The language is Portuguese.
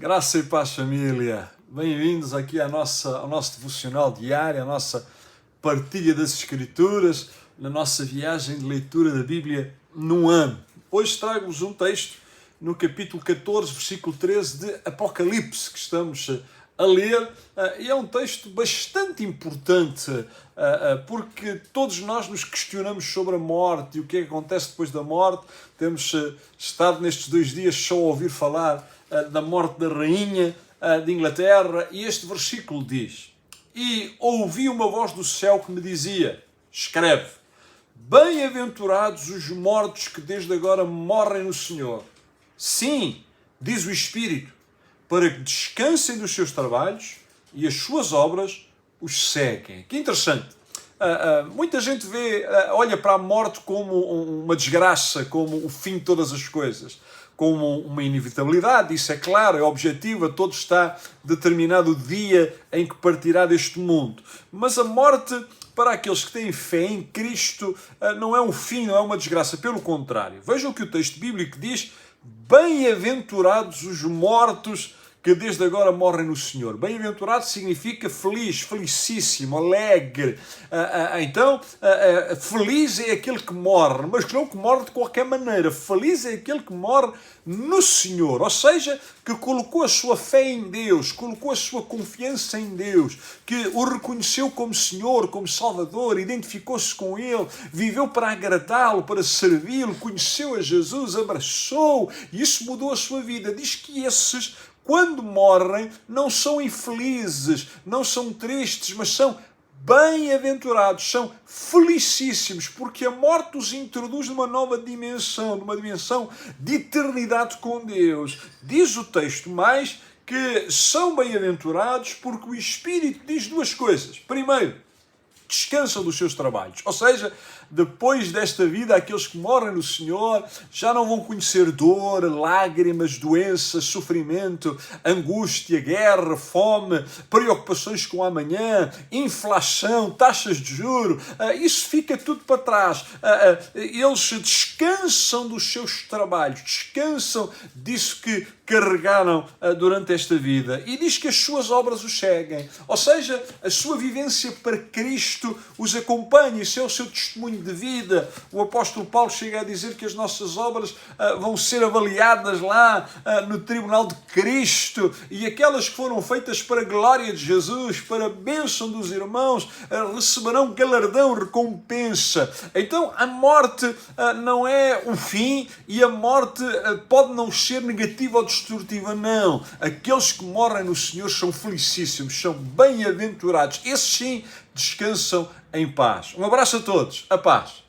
Graça e paz, família. Bem-vindos aqui ao nosso devocional diário, à nossa partilha das Escrituras, na nossa viagem de leitura da Bíblia num ano. Hoje trago-vos um texto no capítulo 14, versículo 13 de Apocalipse, que estamos a ler, e é um texto bastante importante, porque todos nós nos questionamos sobre a morte e o que é que acontece depois da morte. Temos estado nestes 2 dias só a ouvir falar da morte da rainha de Inglaterra, e este versículo diz: E ouvi uma voz do céu que me dizia, escreve, bem-aventurados os mortos que desde agora morrem no Senhor. Sim, diz o Espírito, para que descansem dos seus trabalhos e as suas obras os seguem. Que interessante. Muita gente olha para a morte como uma desgraça, como o fim de todas as coisas, como uma inevitabilidade. Isso é claro, é objetivo, a todos está determinado o dia em que partirá deste mundo. Mas a morte, para aqueles que têm fé em Cristo, não é um fim, não é uma desgraça, pelo contrário. Vejam o que o texto bíblico diz: bem-aventurados os mortos que desde agora morrem no Senhor. Bem-aventurado significa feliz, felicíssimo, alegre. Então, feliz é aquele que morre, mas que não que morre de qualquer maneira. Feliz é aquele que morre no Senhor, ou seja, que colocou a sua fé em Deus, colocou a sua confiança em Deus, que o reconheceu como Senhor, como Salvador, identificou-se com Ele, viveu para agradá-lo, para servi-lo, conheceu a Jesus, abraçou, e isso mudou a sua vida. Diz que esses, quando morrem, não são infelizes, não são tristes, mas são bem-aventurados, são felicíssimos, porque a morte os introduz numa nova dimensão, numa dimensão de eternidade com Deus. Diz o texto mais que são bem-aventurados porque o Espírito diz 2 coisas. Primeiro, descansam dos seus trabalhos, ou seja, depois desta vida, aqueles que morrem no Senhor já não vão conhecer dor, lágrimas, doenças, sofrimento, angústia, guerra, fome, preocupações com o amanhã, inflação, taxas de juros. Isso fica tudo para trás. Eles descansam dos seus trabalhos, descansam disso que carregaram durante esta vida, e diz que as suas obras os seguem, ou seja, a sua vivência para Cristo os acompanha. Isso é o seu testemunho de vida. O apóstolo Paulo chega a dizer que as nossas obras vão ser avaliadas lá no tribunal de Cristo, e aquelas que foram feitas para a glória de Jesus, para a bênção dos irmãos, receberão galardão, recompensa. Então a morte não é o fim, e a morte pode não ser negativa ou destrutiva, não. Aqueles que morrem no Senhor são felicíssimos, são bem-aventurados. Esses sim descansam em paz. Um abraço a todos. A paz.